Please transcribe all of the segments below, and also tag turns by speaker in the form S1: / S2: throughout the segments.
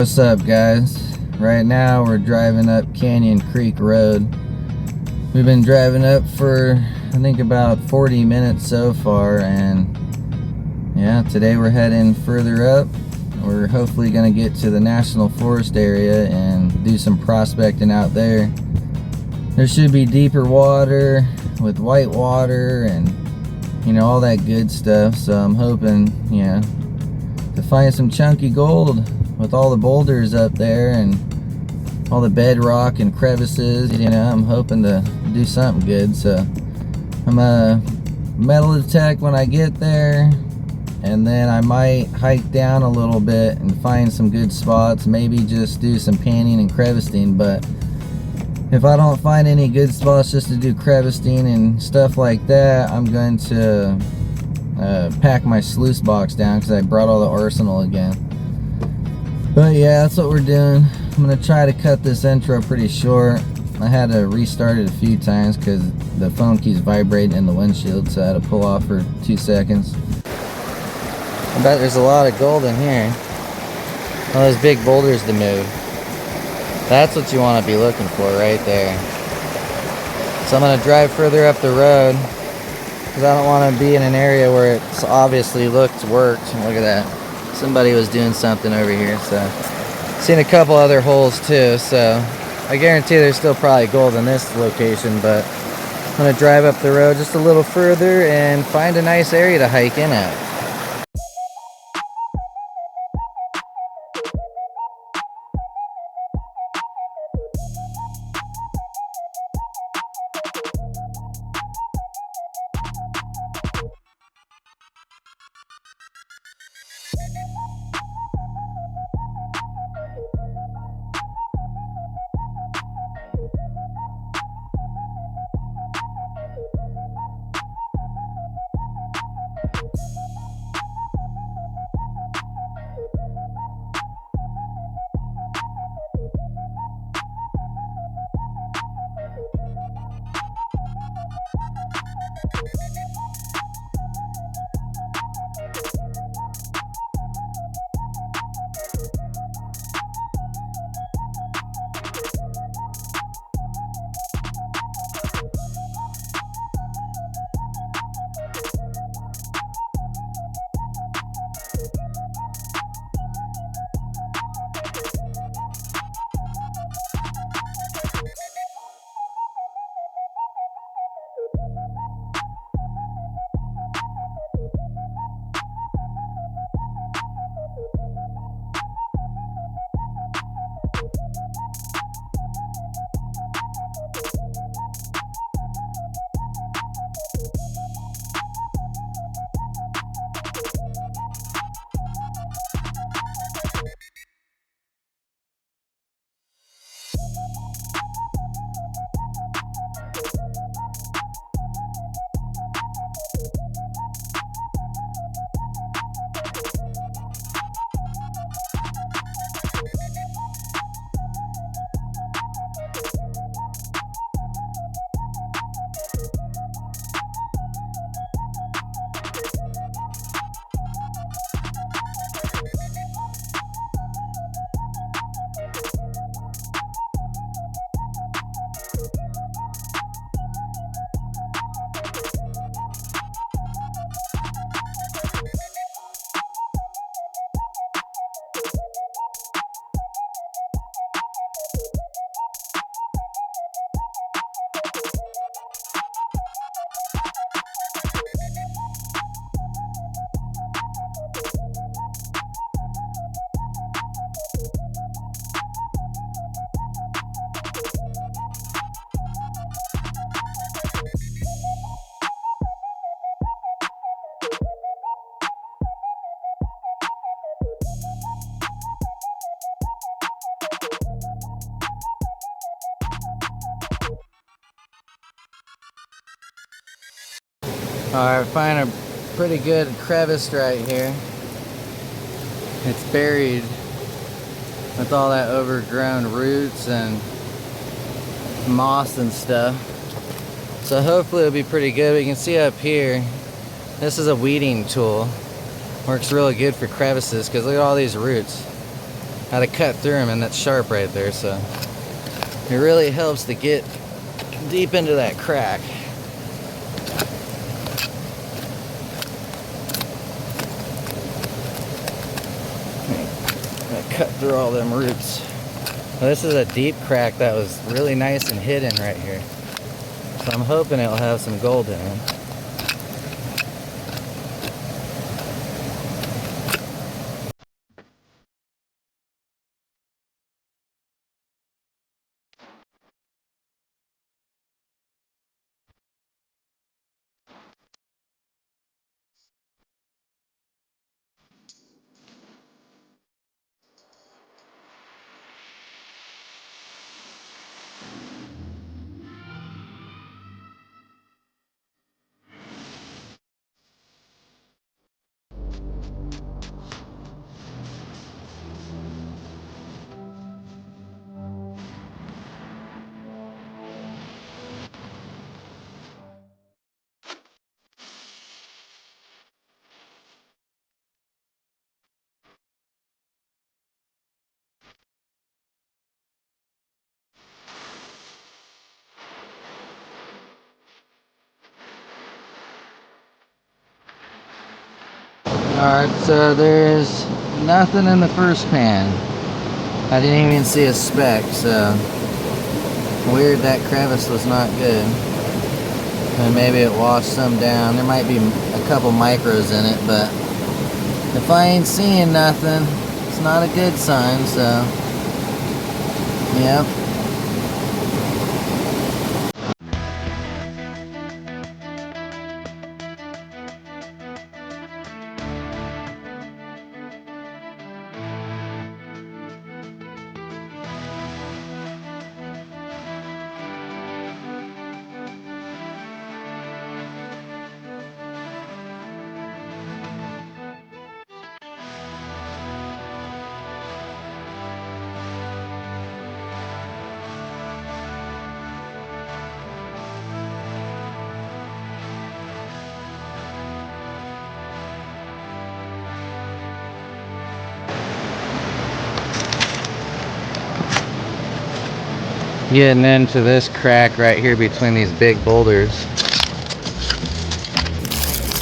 S1: What's up, guys? Right now we're driving up Canyon Creek Road. We've been driving up for I think about 40 minutes so far, and yeah, today we're heading further up. We're hopefully going to get to the National Forest area and do some prospecting out there. There should be deeper water with white water and all that good stuff, so I'm hoping to find some chunky gold with all the boulders up there and all the bedrock and crevices. I'm hoping to do something good, so I'm gonna metal detect when I get there, and then I might hike down a little bit and find some good spots, maybe just do some panning and crevicing. But if I don't find any good spots just to do crevicing and stuff like that, I'm going to pack my sluice box down because I brought all the arsenal again. But yeah, that's what we're doing. I'm going to try to cut this intro pretty short. I had to restart it a few times because the phone keeps vibrating in the windshield, so I had to pull off for 2 seconds. I bet there's a lot of gold in here. All those big boulders to move. That's what you want to be looking for right there. So I'm going to drive further up the road because I don't want to be in an area where it's obviously worked. Look at that. Somebody was doing something over here. So seen a couple other holes too, so I guarantee there's still probably gold in this location, but I'm going to drive up the road just a little further and find a nice area to hike in at. Alright, find a pretty good crevice right here. It's buried with all that overgrown roots and moss and stuff. So hopefully it'll be pretty good. We can see up here, this is a weeding tool. Works really good for crevices because look at all these roots. how to cut through them, and that's sharp right there, so it really helps to get deep into that crack. Cut through all them roots. Well, this is a deep crack that was really nice and hidden right here, so I'm hoping it'll have some gold in it. Alright, so there's nothing in the first pan. I didn't even see a speck, so weird that crevice was not good. And maybe it washed some down. There might be a couple micros in it, but if I ain't seeing nothing, it's not a good sign, so yep. Getting into this crack right here between these big boulders.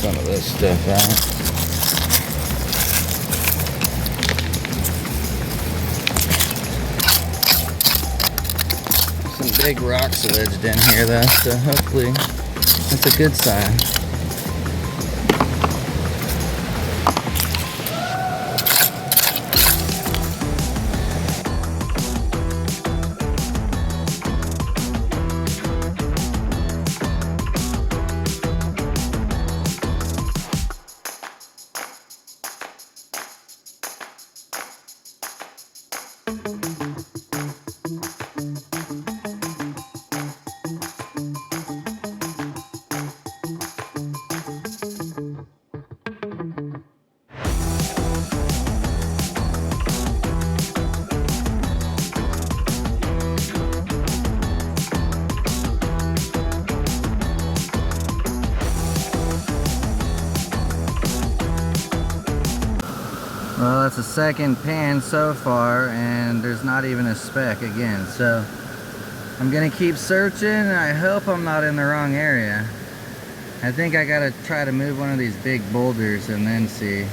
S1: Some of this stuff out. Some big rocks wedged in here though, so hopefully that's a good sign. Well, that's the second pan so far, and there's not even a speck again. So I'm gonna keep searching. I hope I'm not in the wrong area. I think I gotta try to move one of these big boulders and then see.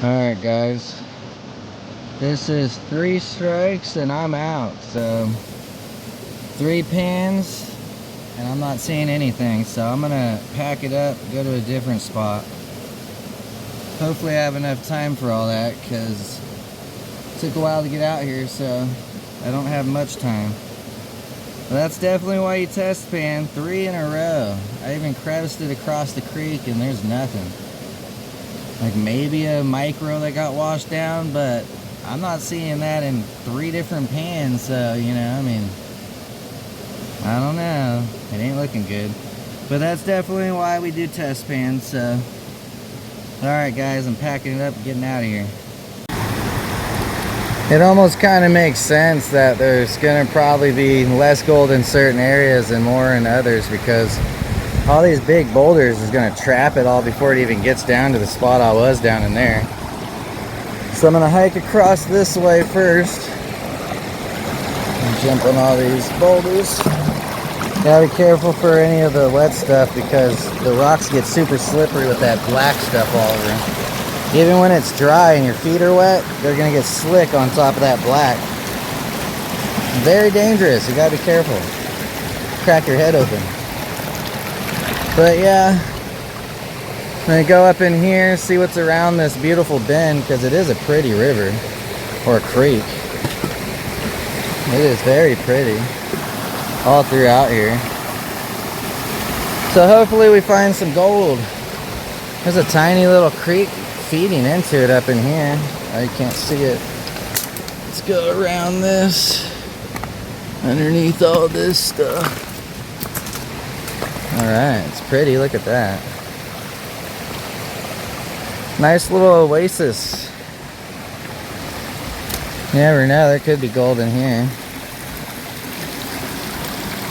S1: Alright guys, this is 3 strikes and I'm out. So 3 pans and I'm not seeing anything, so I'm gonna pack it up, go to a different spot. Hopefully I have enough time for all that, because it took a while to get out here, so I don't have much time. But that's definitely why you test pan 3 in a row. I even creviced it across the creek and there's nothing. Like maybe a micro that got washed down, but I'm not seeing that in 3 different pans, so, you know, I mean, I don't know. It ain't looking good. But that's definitely why we do test pans, so. Alright guys, I'm packing it up and getting out of here. It almost kind of makes sense that there's going to probably be less gold in certain areas and more in others, because all these big boulders is going to trap it all before it even gets down to the spot I was down in there. So I'm going to hike across this way first and jump on all these boulders. Gotta be careful for any of the wet stuff, because the rocks get super slippery with that black stuff all over. Even when it's dry and your feet are wet, they're gonna get slick on top of that black. Very dangerous, you gotta be careful. Crack your head open. But yeah, I'm gonna go up in here, see what's around this beautiful bend, because it is a pretty river, or creek. It is very pretty, all throughout here. So hopefully we find some gold. There's a tiny little creek feeding into it up in here. Oh, you can't see it. Let's go around this, underneath all this stuff. Alright, it's pretty, look at that. Nice little oasis. You never know, there could be gold in here.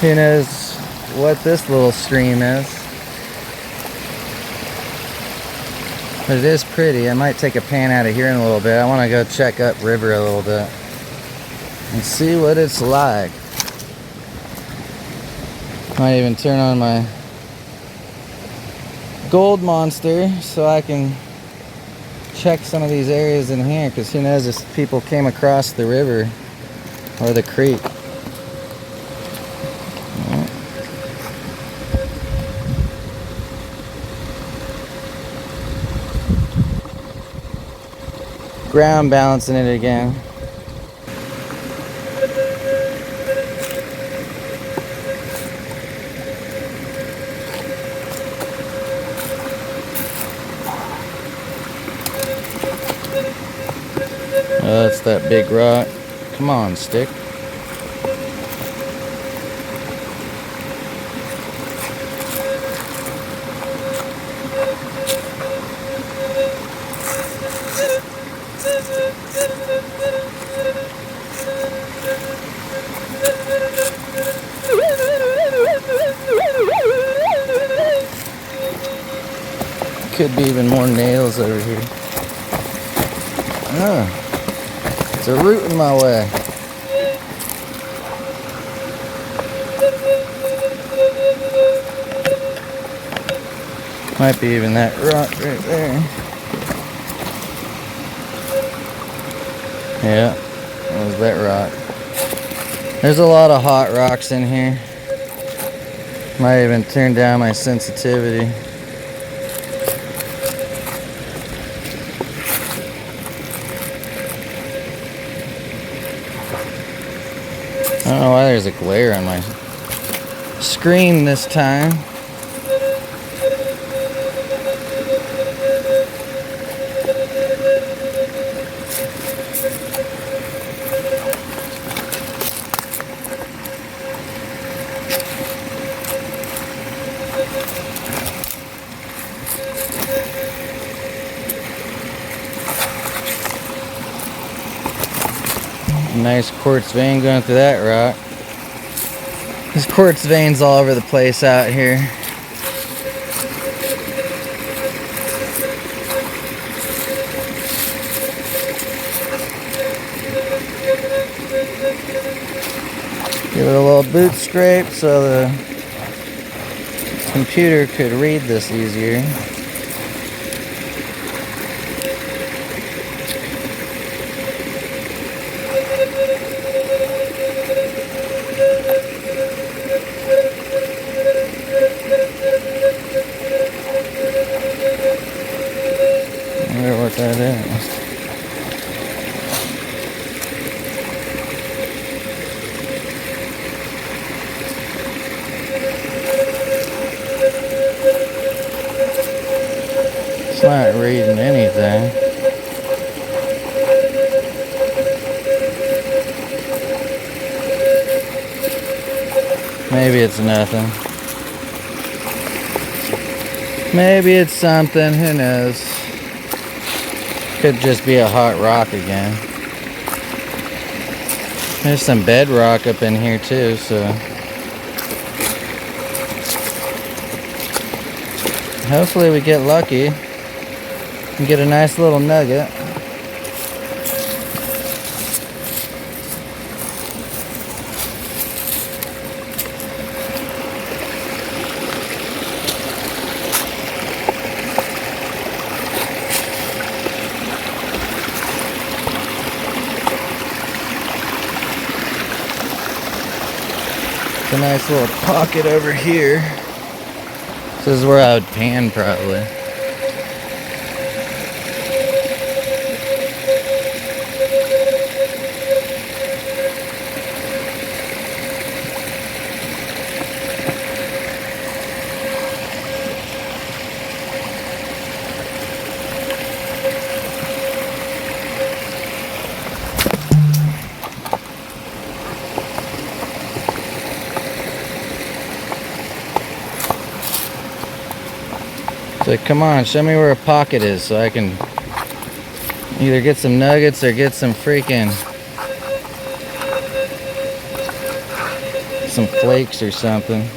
S1: Who knows what this little stream is. But it is pretty. I might take a pan out of here in a little bit. I want to go check up river a little bit and see what it's like. Might even turn on my Gold Monster so I can check some of these areas in here, because who knows if people came across the river or the creek. Ground balancing it again. Oh, that's that big rock. Come on, stick. Could be even more nails over here. Oh, it's a root in my way. Might be even that rock right there. Yeah, that was that rock. There's a lot of hot rocks in here. Might even turn down my sensitivity. I don't know why there's a glare on my screen this time. Nice quartz vein going through that rock. There's quartz veins all over the place out here. Give it a little boot scrape so the computer could read this easier. I wonder what that is. Not reading anything. Maybe it's nothing. Maybe it's something, who knows. Could just be a hot rock again. There's some bedrock up in here too, so hopefully we get lucky and get a nice little nugget. It's a nice little pocket over here. This is where I would pan probably. So come on, show me where a pocket is so I can either get some nuggets or get some freaking some flakes or something.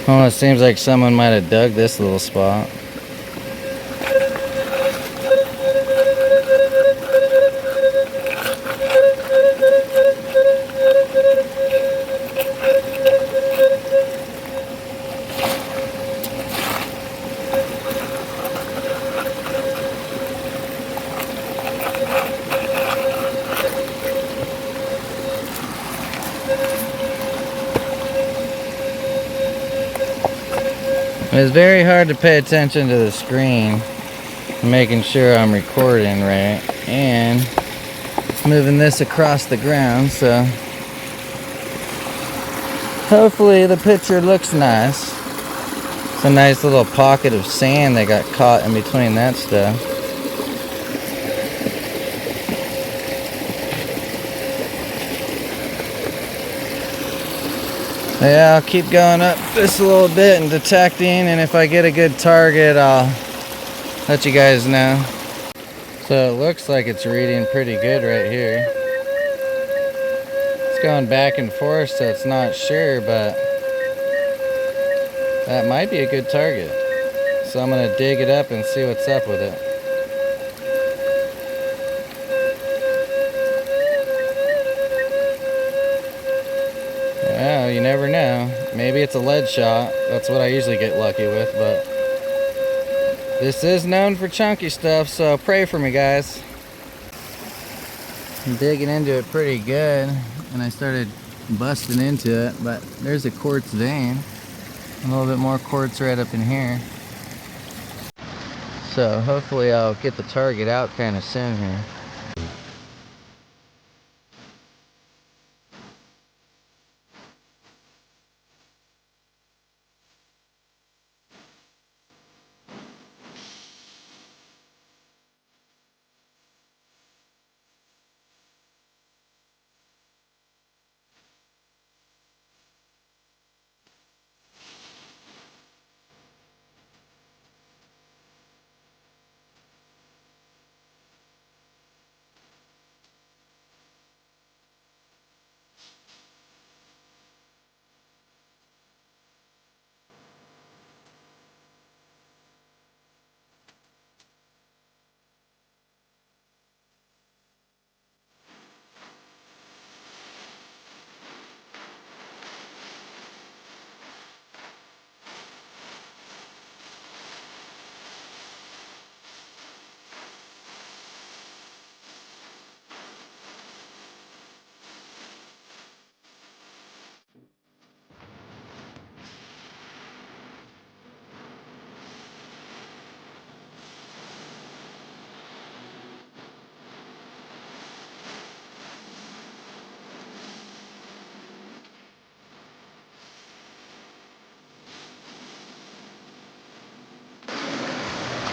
S1: Almost seems like someone might have dug this little spot. It's very hard to pay attention to the screen, making sure I'm recording right, and moving this across the ground, so hopefully the picture looks nice. It's a nice little pocket of sand that got caught in between that stuff. Yeah, I'll keep going up this a little bit and detecting, and if I get a good target, I'll let you guys know. So it looks like it's reading pretty good right here. It's going back and forth, so it's not sure, but that might be a good target. So I'm gonna dig it up and see what's up with it. Well, you never know. Maybe it's a lead shot. That's what I usually get lucky with, but this is known for chunky stuff, so pray for me, guys. I'm digging into it pretty good, and I started busting into it, but there's a quartz vein. A little bit more quartz right up in here. So hopefully I'll get the target out kind of soon here.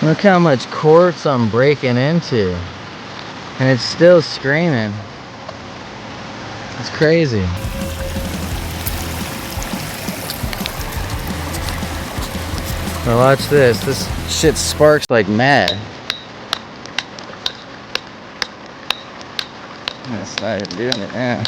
S1: Look how much quartz I'm breaking into. And it's still screaming. It's crazy. Now watch this. This shit sparks like mad. I'm gonna start doing it now.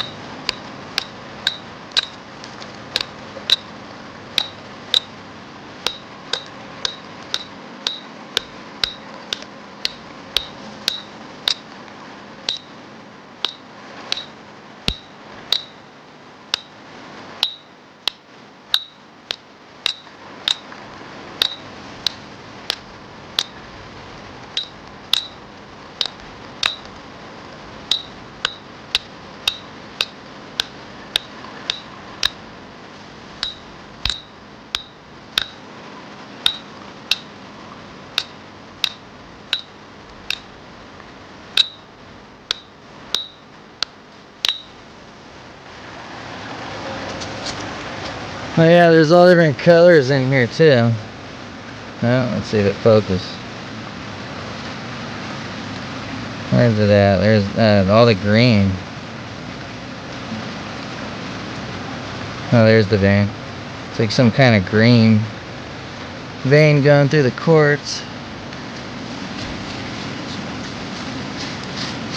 S1: Oh yeah, there's all different colors in here too. Well, let's see if it focuses. Where's it at? There's all the green. Oh, there's the vein. It's like some kind of green vein going through the quartz.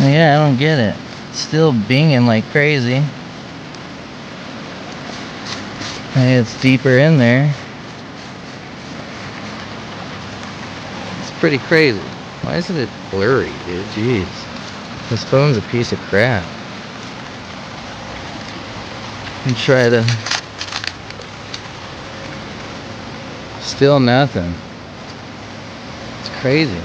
S1: Oh yeah, I don't get it. It's still binging like crazy. Hey, it's deeper in there. It's pretty crazy. Why isn't it blurry, dude? Jeez. This phone's a piece of crap. And try to... Still nothing. It's crazy.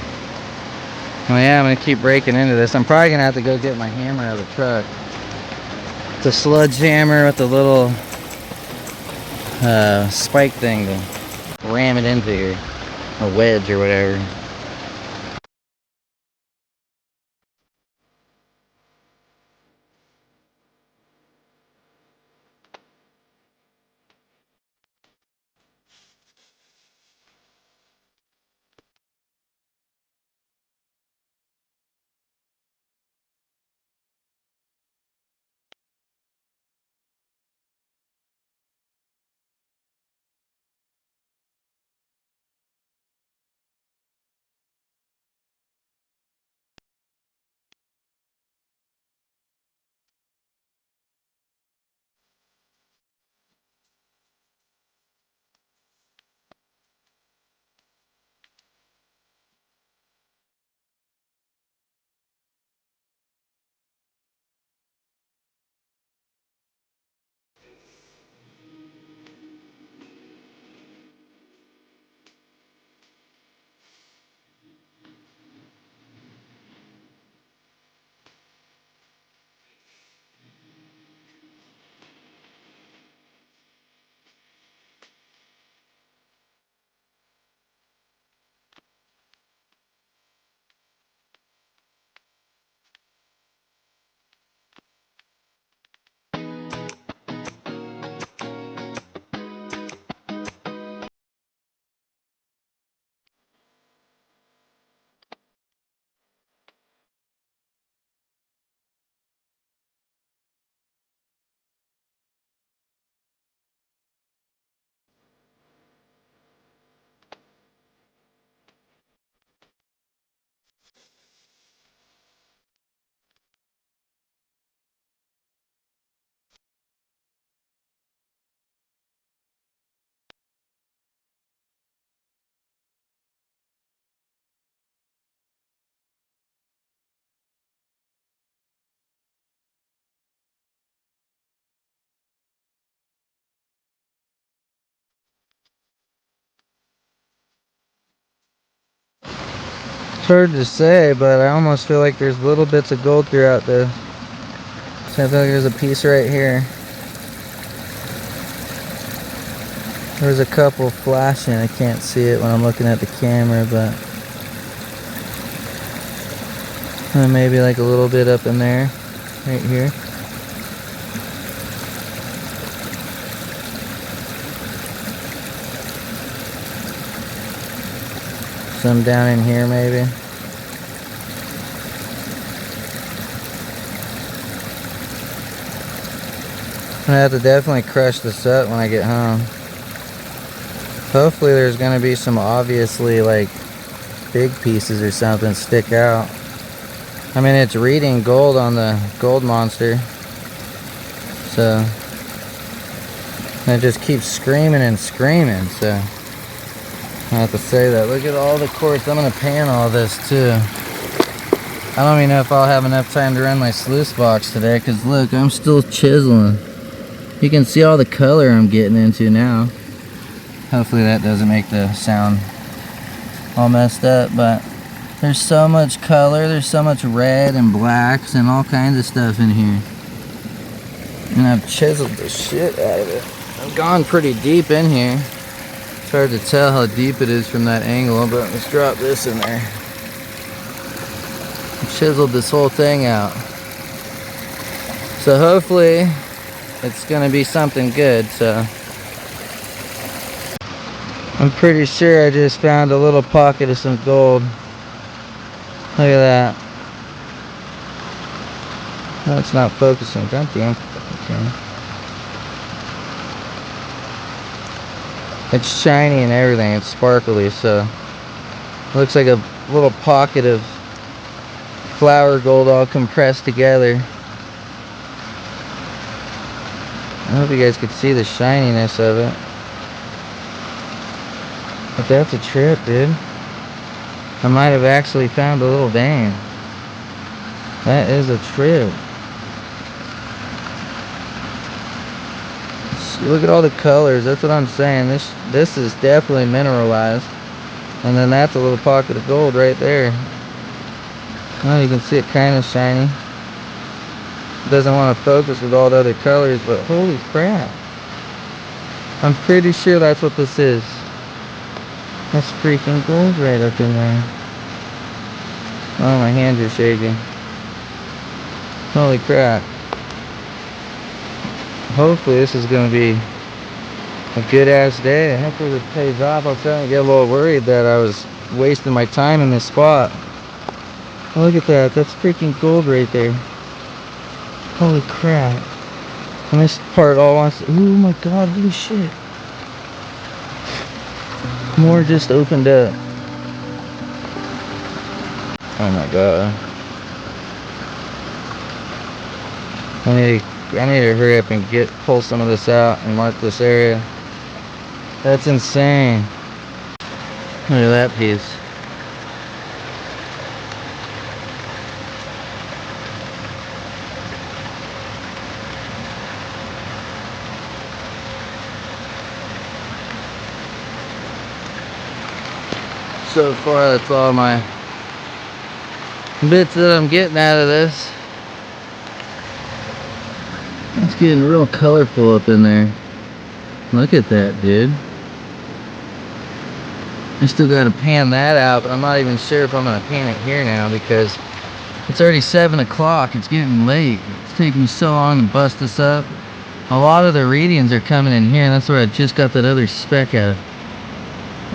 S1: Oh yeah, I'm gonna keep breaking into this. I'm probably gonna have to go get my hammer out of the truck. It's a sludge hammer with a little spike thing to ram it into here. A wedge or whatever. It's hard to say, but I almost feel like there's little bits of gold throughout this. So I feel like there's a piece right here. There's a couple flashing. I can't see it when I'm looking at the camera, but maybe like a little bit up in there, right here. some down in here maybe. I'm gonna have to definitely crush this up when I get home. Hopefully there's gonna be some obviously like big pieces or something stick out. I mean, it's reading gold on the Gold Monster, so it just keeps screaming and screaming. So I have to say that. Look at all the quartz. I'm gonna pan all this too. I don't even know if I'll have enough time to run my sluice box today, because look, I'm still chiseling. You can see all the color I'm getting into now. Hopefully that doesn't make the sound all messed up, but there's so much color, there's so much red and blacks and all kinds of stuff in here. And I've chiseled the shit out of it. I've gone pretty deep in here. It's hard to tell how deep it is from that angle, but let's drop this in there. I've chiseled this whole thing out. So hopefully it's gonna be something good. So I'm pretty sure I just found a little pocket of some gold. Look at that. No, it's not focusing. God damn fucking camera. It's shiny and everything. It's sparkly, so it looks like a little pocket of flower gold all compressed together. I hope you guys could see the shininess of it. But that's a trip, dude. I might have actually found a little vein. That is a trip. Look at all the colors. That's what I'm saying. This is definitely mineralized. And then that's a little pocket of gold right there. Well, you can see it kind of shiny. It doesn't want to focus with all the other colors, but holy crap. I'm pretty sure that's what this is. That's freaking gold right up in there. Oh, my hands are shaking. Holy crap. Hopefully this is going to be a good ass day. Hopefully this pays off. I was starting to get a little worried that I was wasting my time in this spot. Look at that. That's freaking gold right there. Holy crap. And this part all wants to... Oh my god, holy shit. More just opened up. Oh my god. I need to hurry up and pull some of this out and mark this area. That's insane. Look at that piece. So far, that's all my bits that I'm getting out of this. It's getting real colorful up in there. Look at that, dude. I still gotta pan that out, but I'm not even sure if I'm gonna pan it here now because it's already 7 o'clock. It's getting late. It's taking me so long to bust this up. A lot of the readings are coming in here, and that's where I just got that other speck out.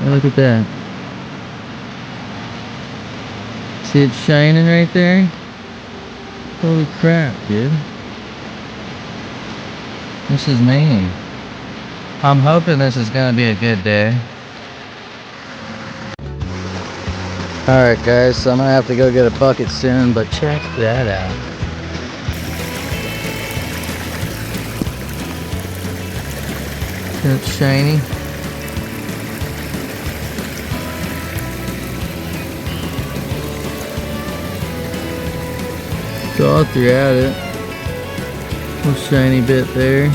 S1: Look at that. See it shining right there? Holy crap, dude. This is mean. I'm hoping this is gonna be a good day. Alright guys, so I'm gonna have to go get a bucket soon, but check that out. It's shiny. It's all throughout it. Little shiny bit there.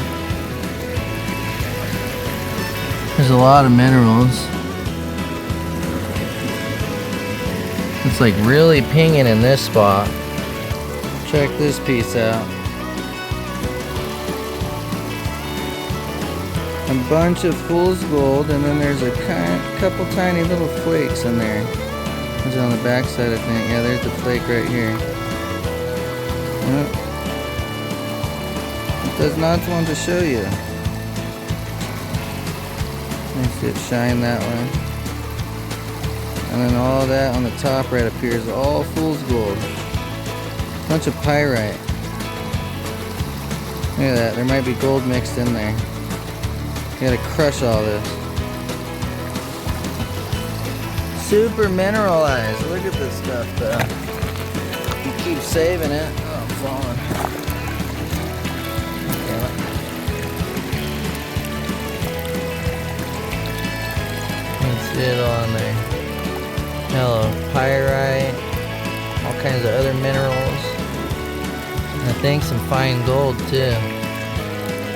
S1: There's a lot of minerals. It's like really pinging in this spot. Check this piece out. A bunch of fool's gold, and then there's a couple tiny little flakes in there. It's on the back side, I think. Yeah, there's the flake right here. Yep. It does not want to show you. Let me see it shine that way. And then all that on the top right up here is all fool's gold. Bunch of pyrite. Look at that, there might be gold mixed in there. You gotta crush all this. Super mineralized. Look at this stuff though. You keep saving it. Oh, I'm falling. Damn it. Let's see it all in there. Hello, pyrite, all kinds of other minerals. And I think some fine gold too.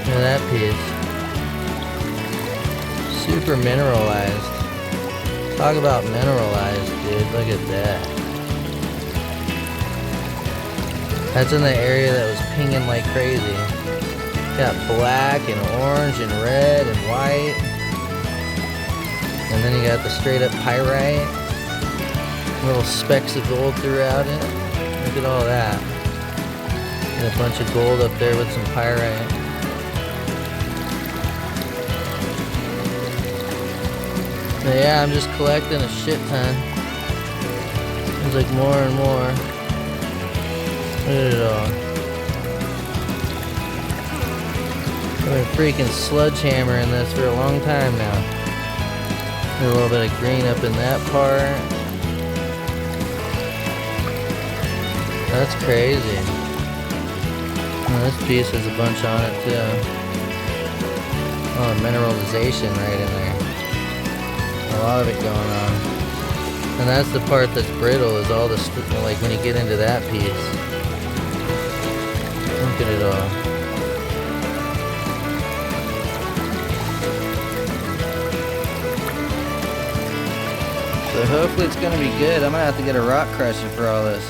S1: Look at that piece. Super mineralized. Talk about mineralized, dude. Look at that. That's in the area that was pinging like crazy. Got black and orange and red and white. And then you got the straight up pyrite. Little specks of gold throughout it. Look at all that. And a bunch of gold up there with some pyrite. But yeah, I'm just collecting a shit ton. There's like more and more. Look at it all. I've been freaking sledgehammering this for a long time now. There's a little bit of green up in that part. That's crazy. Oh, this piece has a bunch on it too. Oh, mineralization right in there. A lot of it going on. And that's the part that's brittle, is all the like when you get into that piece. Look at it all. So hopefully it's gonna be good. I'm gonna have to get a rock crusher for all this.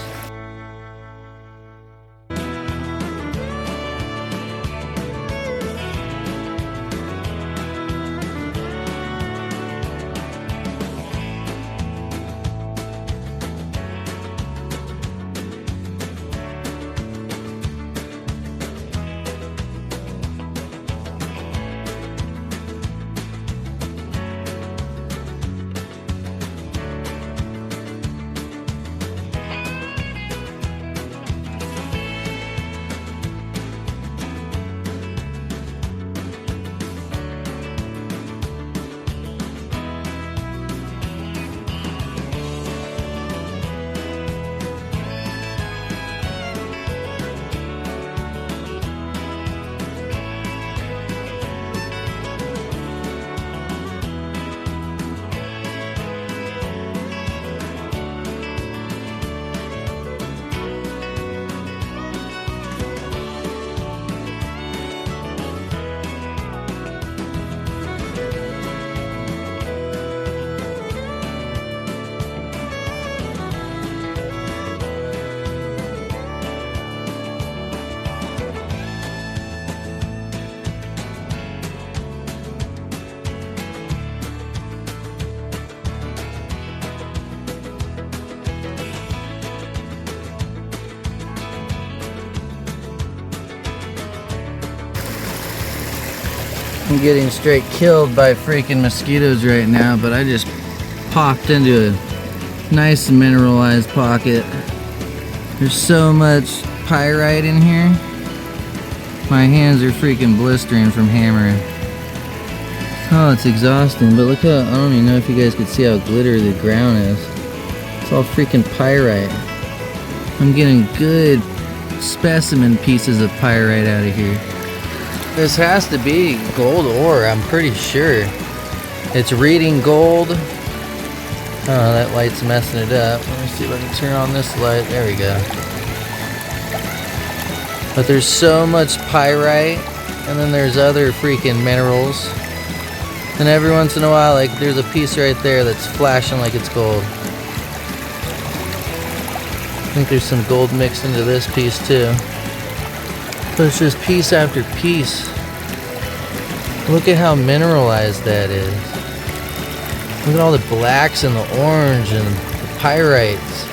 S1: I'm getting straight killed by freaking mosquitoes right now, but I just popped into a nice mineralized pocket. There's so much pyrite in here. My hands are freaking blistering from hammering. Oh, it's exhausting, but look how, I don't even know if you guys could see how glittery the ground is. It's all freaking pyrite. I'm getting good specimen pieces of pyrite out of here. This has to be gold ore, I'm pretty sure. It's reading gold. Oh, that light's messing it up. Let me see if I can turn on this light. There we go. But there's so much pyrite, and then there's other freaking minerals. And every once in a while, like, there's a piece right there that's flashing like it's gold. I think there's some gold mixed into this piece too. But it's just piece after piece. Look at how mineralized that is. Look at all the blacks and the orange and the pyrites.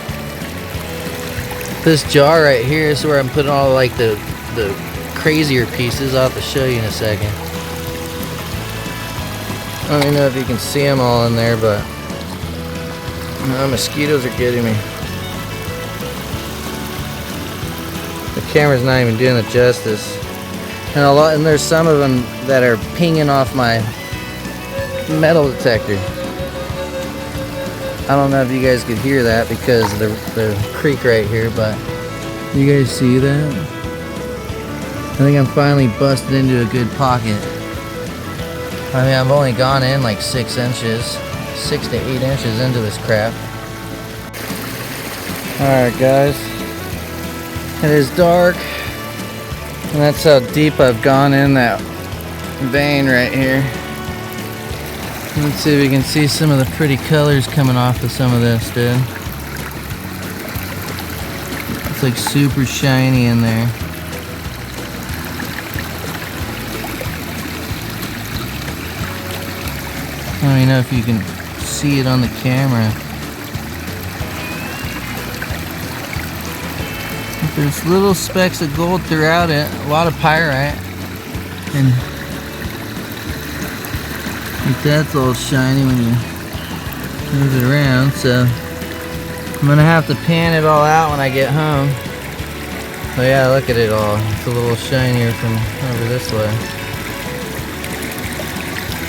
S1: This jar right here is where I'm putting all like the crazier pieces. I'll have to show you in a second. I don't even know if you can see them all in there, but No, mosquitoes are getting me. The camera's not even doing it justice. And there's some of them that are pinging off my metal detector. I don't know if you guys could hear that because of the creek right here, but you guys see that? I think I'm finally busted into a good pocket. I mean, I've only gone in like 6 inches, 6 to 8 inches into this crap. Alright guys, it is dark, and that's how deep I've gone in that vein right here. Let's see if we can see some of the pretty colors coming off of some of this, dude. It's like super shiny in there. I don't even know if you can see it on the camera. But there's little specks of gold throughout it, a lot of pyrite, and like that's all shiny when you move it around. So I'm gonna have to pan it all out when I get home. But yeah, look at it all. It's a little shinier from over this way.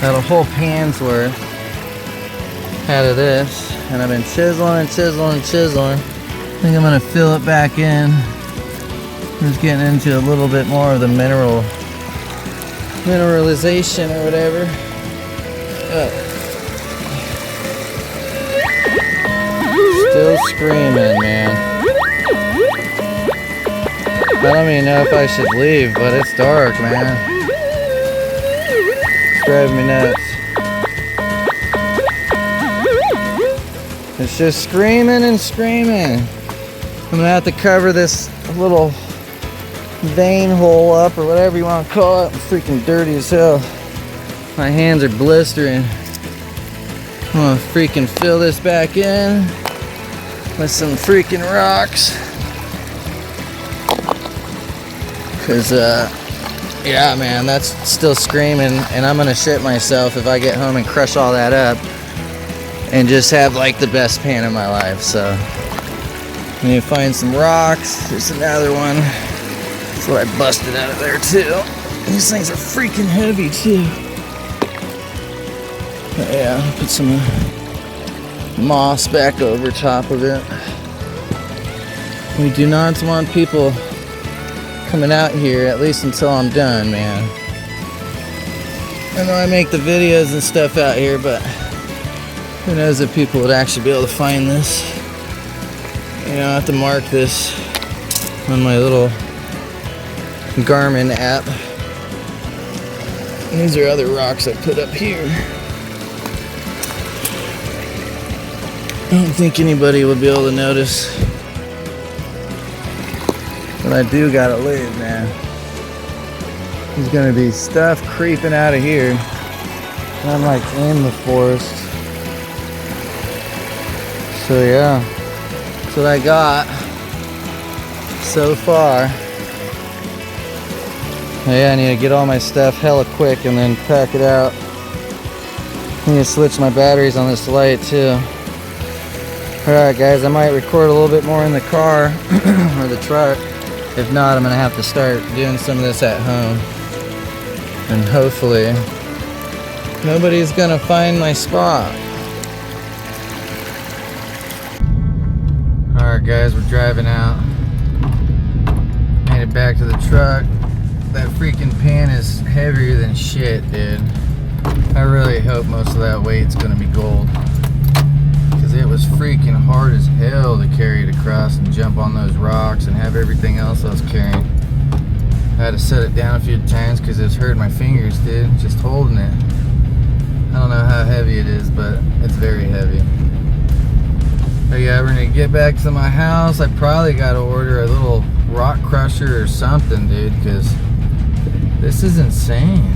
S1: Got a whole pan's worth out of this, and I've been chiseling and chiseling and chiseling. I think I'm gonna fill it back in. Just getting into a little bit more of the mineralization or whatever. Still screaming, man. I don't even know if I should leave, but it's dark, man. It's driving me nuts. It's just screaming and screaming. I'm gonna have to cover this little vein hole up, or whatever you want to call it. I'm freaking dirty as hell. My hands are blistering. I'm gonna freaking fill this back in with some freaking rocks. Cause yeah, man, that's still screaming, and I'm gonna shit myself if I get home and crush all that up and just have like the best pan of my life. So I need to find some rocks. There's another one. That's what I busted out of there too. These things are freaking heavy too. But yeah, put some moss back over top of it. We do not want people coming out here, at least until I'm done, man. I know I make the videos and stuff out here, but who knows if people would actually be able to find this. You know, I have to mark this on my little Garmin app. And these are other rocks I put up here. I don't think anybody would be able to notice. But I do gotta leave, man. There's gonna be stuff creeping out of here. I'm like in the forest. So yeah, that's what I got so far. Yeah, I need to get all my stuff hella quick and then pack it out. I need to switch my batteries on this light too. Alright guys, I might record a little bit more in the car or the truck. If not, I'm gonna have to start doing some of this at home. And hopefully nobody's gonna find my spot. Alright guys, we're driving out. Made it back to the truck. That freaking pan is heavier than shit, dude. I really hope most of that weight's gonna be gold. Because it was freaking hard as hell to carry it across and jump on those rocks and have everything else I was carrying. I had to set it down a few times because it was hurting my fingers, dude, just holding it. I don't know how heavy it is, but it's very heavy. But yeah, we're gonna get back to my house. I probably gotta order a little rock crusher or something, dude, because this is insane.